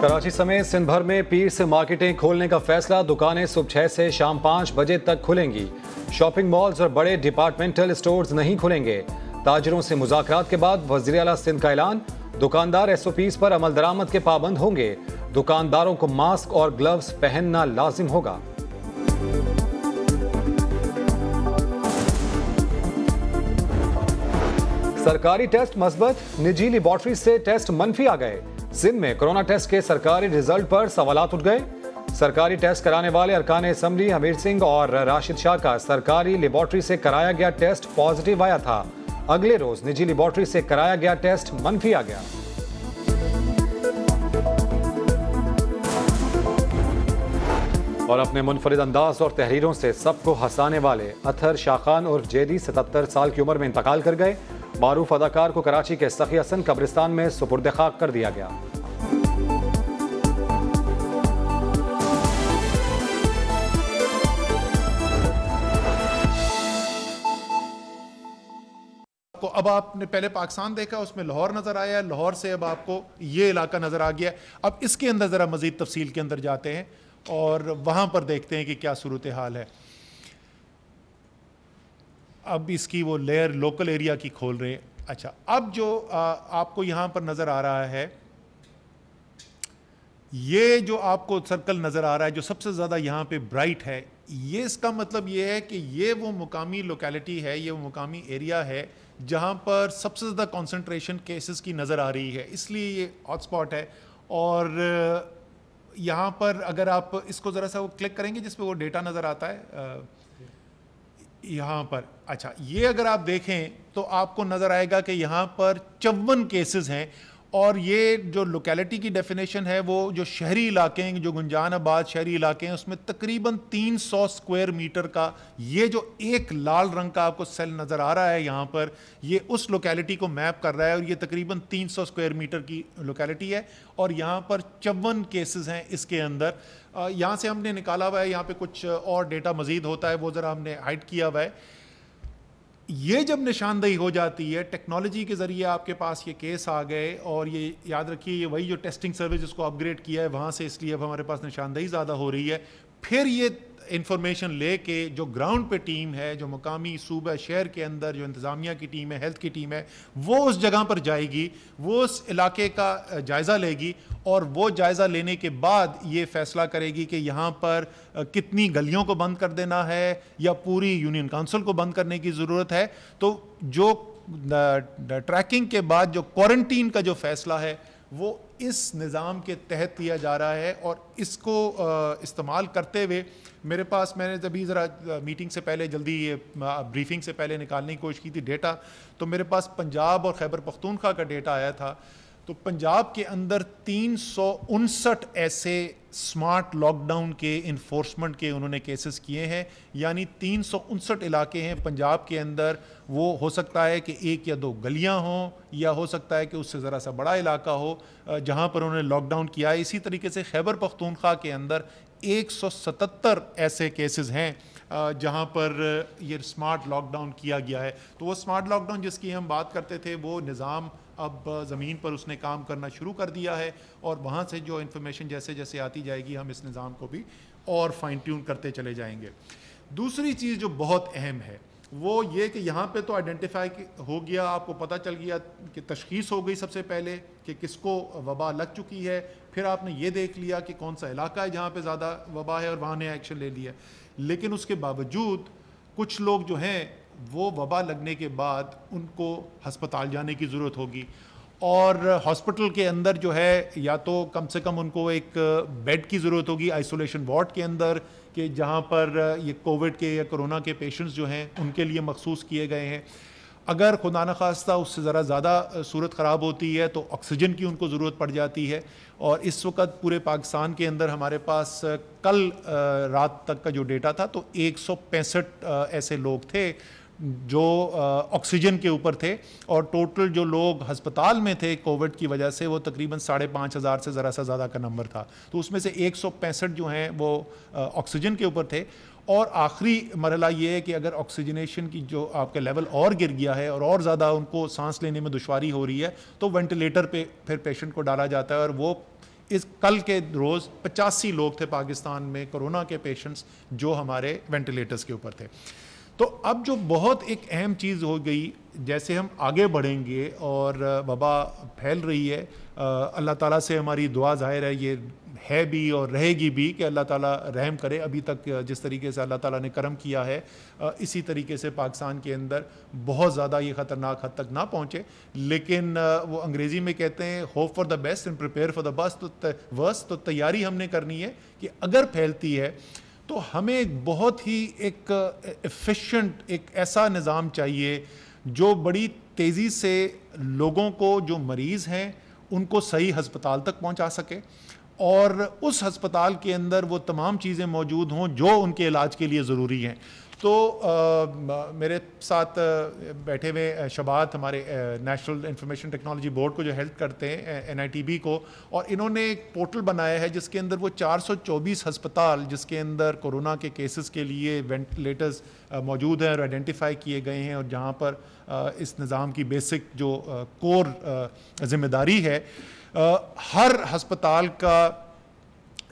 کراچی سمیت سندھ بھر میں پیر سے مارکیٹیں کھولنے کا فیصلہ، دکانیں صبح 6 سے شام 5 بجے تک کھلیں گی۔ شاپنگ مالز اور بڑے ڈپارٹمنٹل سٹورز نہیں کھلیں گے۔ تاجروں سے مذاکرات کے بعد وزیر اعلیٰ سندھ کا اعلان، دکاندار SOPs پر عمل درآمد کے پابند ہوں گے۔ دکانداروں کو ماسک اور گلوز پہننا لازم ہوگا۔ سرکاری ٹیسٹ مثبت، نجی لیبارٹری سے ٹیسٹ منفی آ گئے۔ سندھ میں کورونا ٹیسٹ کے سرکاری رزلٹ پر سوالات اٹھ گئے۔ سرکاری ٹیسٹ کرانے والے ارکان اسمبلی حمید سنگھ اور راشد شاہ کا سرکاری لیبارٹری سے کرایا گیا ٹیسٹ پازیٹیو آیا تھا۔ اگلے روز نجی لیبارٹری سے کرایا گیا ٹیسٹ منفی آ گیا۔ اور اپنے منفرد انداز اور تحریروں سے سب کو ہنسانے والے اطہر شاہ خان عرف جیدی 77 سال کی عمر میں انتقال کر گئے۔ معروف اداکار کو کراچی کے سخی حسن قبرستان میں سپرد خاک کر دیا گیا۔ اب آپ نے پہلے پاکستان دیکھا، اس میں لاہور نظر آیا، لاہور سے اب آپ کو یہ علاقہ نظر آ گیا۔ اب اس کے اندر ذرا مزید تفصیل کے اندر جاتے ہیں اور وہاں پر دیکھتے ہیں کہ کیا صورتحال ہے۔ اب اس کی وہ لیئر لوکل ایریا کی کھول رہے ہیں۔ اچھا، اب جو آپ کو یہاں پر نظر آ رہا ہے، یہ جو آپ کو سرکل نظر آ رہا ہے جو سب سے زیادہ یہاں پہ برائٹ ہے، یہ اس کا مطلب یہ ہے کہ یہ وہ مقامی لوکیلٹی ہے، یہ وہ مقامی ایریا ہے جہاں پر سب سے زیادہ کنسنٹریشن کیسز کی نظر آ رہی ہے، اس لیے یہ ہاٹ سپاٹ ہے۔ اور یہاں پر اگر آپ اس کو ذرا سا وہ کلک کریں گے جس پہ وہ ڈیٹا نظر آتا ہے یہاں پر، اچھا یہ اگر آپ دیکھیں تو آپ کو نظر آئے گا کہ یہاں پر 54 کیسز ہیں، اور یہ جو لوکیلٹی کی ڈیفینیشن ہے وہ جو شہری علاقے ہیں، جو گنجان آباد شہری علاقے ہیں، اس میں تقریباً 300 اسکوائر میٹر کا یہ جو ایک لال رنگ کا آپ کو سیل نظر آ رہا ہے یہاں پر، یہ اس لوکیلٹی کو میپ کر رہا ہے، اور یہ تقریباً 300 اسکوائر میٹر کی لوکیلٹی ہے، اور یہاں پر 54 کیسز ہیں اس کے اندر۔ یہاں سے ہم نے نکالا ہوا ہے، یہاں پہ کچھ اور ڈیٹا مزید ہوتا ہے، وہ ذرا ہم نے ہائڈ کیا ہوا ہے۔ یہ جب نشاندہی ہو جاتی ہے ٹیکنالوجی کے ذریعے، آپ کے پاس یہ کیس آ گئے، اور یہ یاد رکھیے یہ وہی جو ٹیسٹنگ سروس جس کو اپ گریڈ کیا ہے وہاں سے، اس لیے اب ہمارے پاس نشاندہی زیادہ ہو رہی ہے۔ پھر یہ انفارمیشن لے کے جو گراؤنڈ پہ ٹیم ہے، جو مقامی صوبہ شہر کے اندر جو انتظامیہ کی ٹیم ہے، ہیلتھ کی ٹیم ہے، وہ اس جگہ پر جائے گی، وہ اس علاقے کا جائزہ لے گی، اور وہ جائزہ لینے کے بعد یہ فیصلہ کرے گی کہ یہاں پر کتنی گلیوں کو بند کر دینا ہے یا پوری یونین کونسل کو بند کرنے کی ضرورت ہے۔ تو جو ٹریکنگ کے بعد جو کوارنٹین کا جو فیصلہ ہے وہ اس نظام کے تحت لیا جا رہا ہے، اور اس کو استعمال کرتے ہوئے میرے پاس، میں نے جبھی ذرا میٹنگ سے پہلے جلدی بریفنگ سے پہلے نکالنے کی کوشش کی تھی ڈیٹا، تو میرے پاس پنجاب اور خیبر پختونخوا کا ڈیٹا آیا تھا۔ تو پنجاب کے اندر 359 ایسے سمارٹ لاک ڈاؤن کے انفورسمنٹ کے انہوں نے کیسز کیے ہیں، یعنی 359 علاقے ہیں پنجاب کے اندر۔ وہ ہو سکتا ہے کہ 1 یا 2 گلیاں ہوں، یا ہو سکتا ہے کہ اس سے ذرا سا بڑا علاقہ ہو جہاں پر انہوں نے لاک ڈاؤن کیا ہے۔ اسی طریقے سے خیبر پختونخوا کے اندر 177 ایسے کیسز ہیں جہاں پر یہ سمارٹ لاک ڈاؤن کیا گیا ہے۔ تو وہ سمارٹ لاک ڈاؤن جس کی ہم بات کرتے تھے، وہ نظام اب زمین پر اس نے کام کرنا شروع کر دیا ہے، اور وہاں سے جو انفارمیشن جیسے جیسے آتی جائے گی ہم اس نظام کو بھی اور فائن ٹیون کرتے چلے جائیں گے۔ دوسری چیز جو بہت اہم ہے وہ یہ کہ یہاں پہ تو آئیڈینٹیفائی ہو گیا، آپ کو پتہ چل گیا کہ تشخیص ہو گئی سب سے پہلے کہ کس کو وبا لگ چکی ہے، پھر آپ نے یہ دیکھ لیا کہ کون سا علاقہ ہے جہاں پہ زیادہ وبا ہے اور وہاں نے ایکشن لے لیا۔ لیکن اس کے باوجود کچھ لوگ جو ہیں وہ وبا لگنے کے بعد ان کو ہسپتال جانے کی ضرورت ہوگی، اور ہاسپٹل کے اندر جو ہے یا تو کم سے کم ان کو ایک بیڈ کی ضرورت ہوگی آئسولیشن وارڈ کے اندر، کہ جہاں پر یہ کووڈ کے یا کرونا کے پیشنٹس جو ہیں ان کے لیے مخصوص کیے گئے ہیں۔ اگر خدا نخواستہ اس سے ذرا زیادہ صورت خراب ہوتی ہے تو آکسیجن کی ان کو ضرورت پڑ جاتی ہے، اور اس وقت پورے پاکستان کے اندر ہمارے پاس کل رات تک کا جو ڈیٹا تھا تو 165 ایسے لوگ تھے جو آکسیجن کے اوپر تھے، اور ٹوٹل جو لوگ ہسپتال میں تھے کووڈ کی وجہ سے وہ تقریباً 5,500 سے ذرا سا زیادہ کا نمبر تھا۔ تو اس میں سے 165 جو ہیں وہ آکسیجن کے اوپر تھے، اور آخری مرحلہ یہ ہے کہ اگر آکسیجنیشن کی جو آپ کا لیول اور گر گیا ہے اور زیادہ ان کو سانس لینے میں دشواری ہو رہی ہے تو وینٹیلیٹر پہ پھر پیشنٹ کو ڈالا جاتا ہے، اور وہ اس کل کے روز 85 لوگ تھے پاکستان میں کورونا کے پیشنٹس جو ہمارے وینٹیلیٹرز کے اوپر تھے. تو اب جو بہت ایک اہم چیز ہو گئی، جیسے ہم آگے بڑھیں گے اور وبا پھیل رہی ہے، اللہ تعالیٰ سے ہماری دعا ظاہر ہے یہ ہے بھی اور رہے گی بھی کہ اللہ تعالیٰ رحم کرے. ابھی تک جس طریقے سے اللہ تعالیٰ نے کرم کیا ہے اسی طریقے سے پاکستان کے اندر بہت زیادہ یہ خطرناک حد تک نہ پہنچے، لیکن وہ انگریزی میں کہتے ہیں hope for the best and prepare for the worst. تو تیاری ہم نے کرنی ہے کہ اگر پھیلتی ہے تو ہمیں ایک بہت ہی ایک ایفیشینٹ ایک ایسا نظام چاہیے جو بڑی تیزی سے لوگوں کو جو مریض ہیں ان کو صحیح ہسپتال تک پہنچا سکے، اور اس ہسپتال کے اندر وہ تمام چیزیں موجود ہوں جو ان کے علاج کے لیے ضروری ہیں. تو میرے ساتھ بیٹھے ہوئے شبات ہمارے نیشنل انفارمیشن ٹیکنالوجی بورڈ کو جو ہیلپ کرتے ہیں NITB کو، اور انہوں نے ایک پورٹل بنایا ہے جس کے اندر وہ 424 ہسپتال جس کے اندر کورونا کے کیسز کے لیے وینٹیلیٹرز موجود ہیں اور آئیڈینٹیفائی کیے گئے ہیں، اور جہاں پر اس نظام کی بیسک جو کور ذمہ داری ہے، ہر ہسپتال کا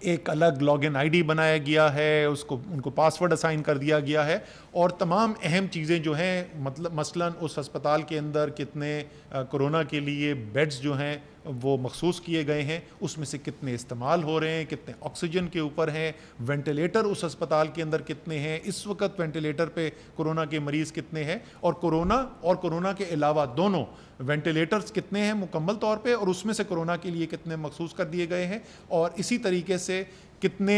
ایک الگ لاگ ان ID بنایا گیا ہے، ان کو پاسورڈ اسائن کر دیا گیا ہے، اور تمام اہم چیزیں جو ہیں مطلب مثلاً اس ہسپتال کے اندر کتنے کورونا کے لیے بیڈز جو ہیں وہ مخصوص کیے گئے ہیں، اس میں سے کتنے استعمال ہو رہے ہیں، کتنے آکسیجن کے اوپر ہیں، وینٹیلیٹر اس ہسپتال کے اندر کتنے ہیں، اس وقت وینٹیلیٹر پہ کورونا کے مریض کتنے ہیں، اور کورونا کے علاوہ دونوں وینٹیلیٹرز کتنے ہیں مکمل طور پہ، اور اس میں سے کورونا کے لیے کتنے مخصوص کر دیے گئے ہیں، اور اسی طریقے سے کتنے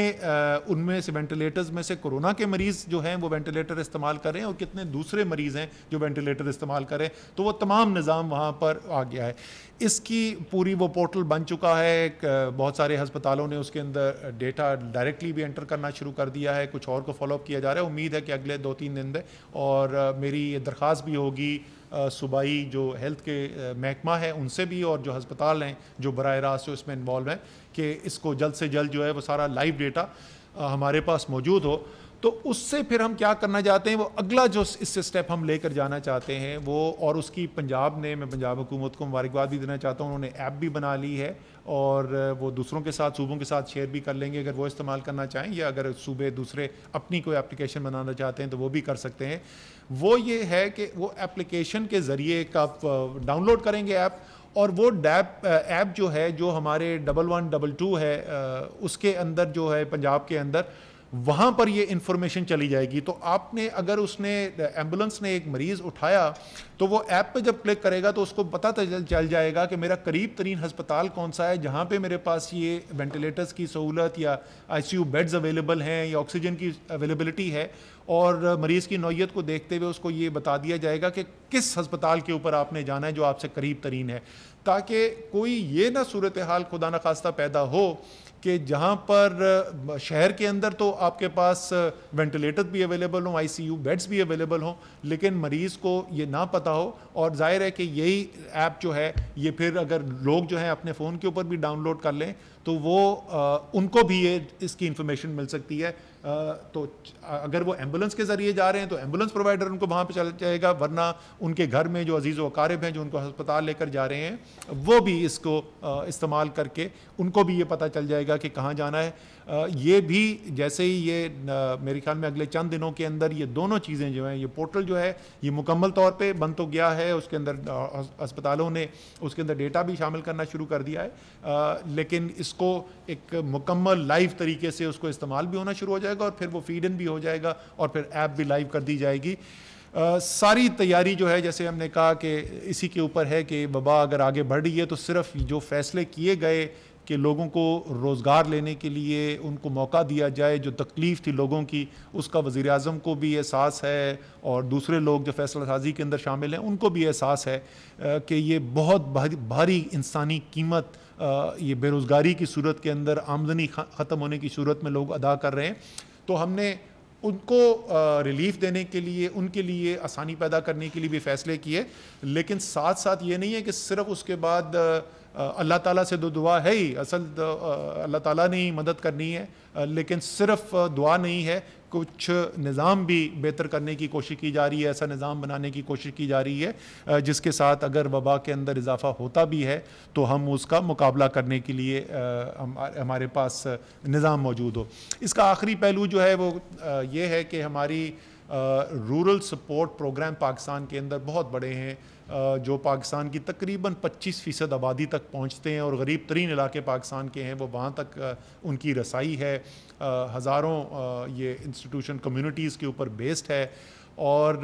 ان میں سے وینٹیلیٹرز میں سے کورونا کے مریض جو ہیں وہ وینٹیلیٹر استعمال کر رہے ہیں، اور کتنے دوسرے مریض ہیں جو وینٹیلیٹر استعمال کر رہے ہیں. تو وہ تمام نظام وہاں پر آ گیا ہے. اس کی پوری وہ پورٹل بن چکا ہے، بہت سارے ہسپتالوں نے اس کے اندر ڈیٹا ڈائریکٹلی بھی انٹر کرنا شروع کر دیا ہے، کچھ اور کو فالو اپ کیا جا رہا ہے. امید ہے کہ اگلے 2-3 دن میں، اور میری یہ درخواست بھی ہوگی صوبائی جو ہیلتھ کے محکمہ ہے ان سے بھی، اور جو ہسپتال ہیں جو براہ راست جو اس میں انوالو ہیں، کہ اس کو جلد سے جلد جو ہے وہ سارا لائیو ڈیٹا ہمارے پاس موجود ہو. تو اس سے پھر ہم کیا کرنا چاہتے ہیں، وہ اگلا جو اس سے سٹیپ ہم لے کر جانا چاہتے ہیں وہ، اور اس کی میں پنجاب حکومت کو مبارکباد بھی دینا چاہتا ہوں، انہوں نے ایپ بھی بنا لی ہے، اور وہ دوسروں کے ساتھ صوبوں کے ساتھ شیئر بھی کر لیں گے اگر وہ استعمال کرنا چاہیں، یا اگر صوبے دوسرے اپنی کوئی اپلیکیشن بنانا چاہتے ہیں تو وہ بھی کر سکتے ہیں. وہ یہ ہے کہ وہ اپلیکیشن کے ذریعے کا آپ ڈاؤن لوڈ کریں گے ایپ، اور وہ ایپ جو ہے جو ہمارے 1122 ہے اس کے اندر جو ہے پنجاب کے اندر، وہاں پر یہ انفارمیشن چلی جائے گی. تو آپ نے اگر اس نے ایمبولنس نے ایک مریض اٹھایا تو وہ ایپ پہ جب کلک کرے گا تو اس کو پتہ چل جائے گا کہ میرا قریب ترین ہسپتال کون سا ہے جہاں پہ میرے پاس یہ وینٹیلیٹرز کی سہولت یا ICU بیڈز اویلیبل ہیں یا آکسیجن کی اویلیبلٹی ہے، اور مریض کی نوعیت کو دیکھتے ہوئے اس کو یہ بتا دیا جائے گا کہ کس ہسپتال کے اوپر آپ نے جانا ہے جو آپ سے قریب ترین ہے، تاکہ کوئی یہ نہ صورتحال خدا نخواستہ پیدا ہو کہ جہاں پر شہر کے اندر تو آپ کے پاس وینٹیلیٹر بھی اویلیبل ہوں، ICU بیڈز بھی اویلیبل ہوں، لیکن مریض کو یہ نہ پتہ ہو. اور ظاہر ہے کہ یہی ایپ جو ہے یہ پھر اگر لوگ جو ہیں اپنے فون کے اوپر بھی ڈاؤن لوڈ کر لیں تو وہ ان کو بھی یہ اس کی انفارمیشن مل سکتی ہے. تو اگر وہ ایمبولنس کے ذریعے جا رہے ہیں تو ایمبولنس پرووائڈر ان کو وہاں پہ چل جائے گا، ورنہ ان کے گھر میں جو عزیز و اقارب ہیں جو ان کو ہسپتال لے کر جا رہے ہیں وہ بھی اس کو استعمال کر کے ان کو بھی یہ پتہ چل جائے گا کہ کہاں جانا ہے. یہ بھی جیسے ہی یہ میرے خیال میں اگلے چند دنوں کے اندر یہ دونوں چیزیں جو ہیں، یہ پورٹل جو ہے یہ مکمل طور پہ بن تو گیا ہے، اس کے اندر ہسپتالوں نے اس کے اندر ڈیٹا بھی شامل کرنا شروع کر دیا ہے، لیکن اس کو ایک مکمل لائیو طریقے سے اس کو استعمال بھی ہونا شروع ہو جائے گا، اور پھر وہ فیڈ ان بھی ہو جائے گا، اور پھر ایپ بھی لائیو کر دی جائے گی. ساری تیاری جو ہے جیسے ہم نے کہا کہ اسی کے اوپر ہے کہ وبا اگر آگے بڑھ رہی ہے تو صرف جو فیصلے کیے گئے کہ لوگوں کو روزگار لینے کے لیے ان کو موقع دیا جائے، جو تکلیف تھی لوگوں کی اس کا وزیر اعظم کو بھی احساس ہے، اور دوسرے لوگ جو فیصلہ سازی کے اندر شامل ہیں ان کو بھی احساس ہے کہ یہ بہت بھاری انسانی قیمت یہ بے روزگاری کی صورت کے اندر آمدنی ختم ہونے کی صورت میں لوگ ادا کر رہے ہیں. تو ہم نے ان کو ریلیف دینے کے لیے، ان کے لیے آسانی پیدا کرنے کے لیے بھی فیصلے کیے، لیکن ساتھ ساتھ یہ نہیں ہے کہ صرف اس کے بعد اللہ تعالیٰ سے دعا ہے ہی، اصل اللہ تعالیٰ نے ہی مدد کرنی ہے، لیکن صرف دعا نہیں ہے، کچھ نظام بھی بہتر کرنے کی کوشش کی جا رہی ہے، ایسا نظام بنانے کی کوشش کی جا رہی ہے جس کے ساتھ اگر وبا کے اندر اضافہ ہوتا بھی ہے تو ہم اس کا مقابلہ کرنے کے لیے ہمارے پاس نظام موجود ہو۔ اس کا آخری پہلو جو ہے وہ یہ ہے کہ ہماری رورل سپورٹ پروگرام پاکستان کے اندر بہت بڑے ہیں، جو پاکستان کی تقریباً 25% آبادی تک پہنچتے ہیں، اور غریب ترین علاقے پاکستان کے ہیں وہ وہاں تک ان کی رسائی ہے۔ ہزاروں یہ انسٹیٹیوشن کمیونٹیز کے اوپر بیسڈ ہے، اور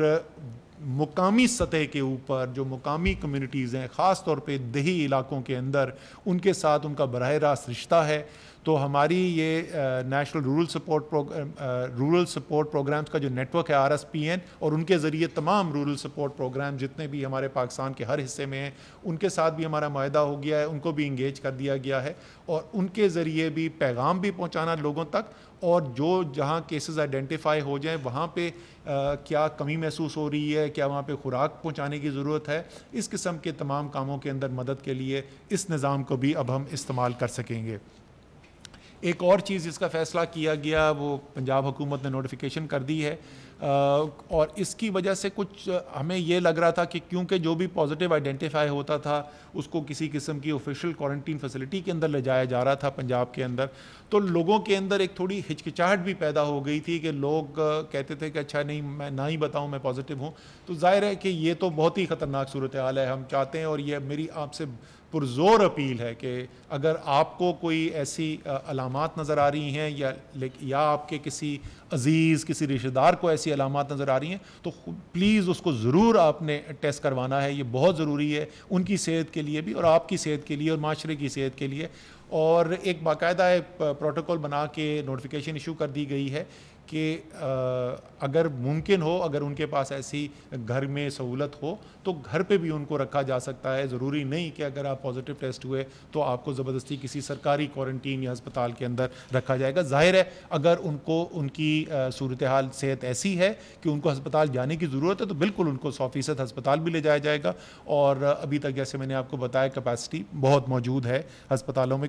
مقامی سطح کے اوپر جو مقامی کمیونٹیز ہیں، خاص طور پہ دیہی علاقوں کے اندر، ان کے ساتھ ان کا براہ راست رشتہ ہے۔ تو ہماری یہ نیشنل رورل سپورٹ پروگرامز کا جو نیٹ ورک ہے RSPN، اور ان کے ذریعے تمام رورل سپورٹ پروگرام جتنے بھی ہمارے پاکستان کے ہر حصے میں ہیں ان کے ساتھ بھی ہمارا معاہدہ ہو گیا ہے، ان کو بھی انگیج کر دیا گیا ہے، اور ان کے ذریعے بھی پیغام بھی پہنچانا لوگوں تک، اور جو جہاں کیسز آئیڈینٹیفائی ہو جائیں وہاں پہ کیا کمی محسوس ہو رہی ہے، کیا وہاں پہ خوراک پہنچانے کی ضرورت ہے، اس قسم کے تمام کاموں کے اندر مدد کے لیے اس نظام کو بھی اب ہم استعمال کر سکیں گے۔ ایک اور چیز جس کا فیصلہ کیا گیا وہ پنجاب حکومت نے نوٹیفیکیشن کر دی ہے، اور اس کی وجہ سے کچھ ہمیں یہ لگ رہا تھا کہ کیونکہ جو بھی پازیٹیو آئیڈینٹیفائی ہوتا تھا اس کو کسی قسم کی آفیشیل کوارنٹین فیسلٹی کے اندر لے جایا جا رہا تھا پنجاب کے اندر، تو لوگوں کے اندر ایک تھوڑی ہچکچاہٹ بھی پیدا ہو گئی تھی کہ لوگ کہتے تھے کہ اچھا نہیں میں نہ ہی بتاؤں میں پازیٹیو ہوں۔ تو ظاہر ہے کہ یہ تو بہت ہی خطرناک صورتحال ہے۔ ہم چاہتے ہیں، اور یہ میری آپ سے پرزور اپیل ہے کہ اگر آپ کو کوئی ایسی علامات نظر آ رہی ہیں یا آپ کے کسی عزیز کسی رشتہ دار کو ایسی علامات نظر آ رہی ہیں تو پلیز اس کو ضرور آپ نے ٹیسٹ کروانا ہے، یہ بہت ضروری ہے ان کی صحت کے لیے بھی، اور آپ کی صحت کے لیے، اور معاشرے کی صحت کے لیے۔ اور ایک باقاعدہ پروٹوکول بنا کے نوٹیفیکیشن ایشو کر دی گئی ہے کہ اگر ممکن ہو، اگر ان کے پاس ایسی گھر میں سہولت ہو تو گھر پہ بھی ان کو رکھا جا سکتا ہے۔ ضروری نہیں کہ اگر آپ پازیٹیو ٹیسٹ ہوئے تو آپ کو زبردستی کسی سرکاری کوارنٹین یا ہسپتال کے اندر رکھا جائے گا۔ ظاہر ہے اگر ان کو ان کی صورتحال صحت ایسی ہے کہ ان کو ہسپتال جانے کی ضرورت ہے تو بالکل ان کو 100% ہسپتال بھی لے جایا جائے گا، اور ابھی تک جیسے میں نے آپ کو بتایا کیپیسٹی بہت موجود ہے ہسپتالوں میں۔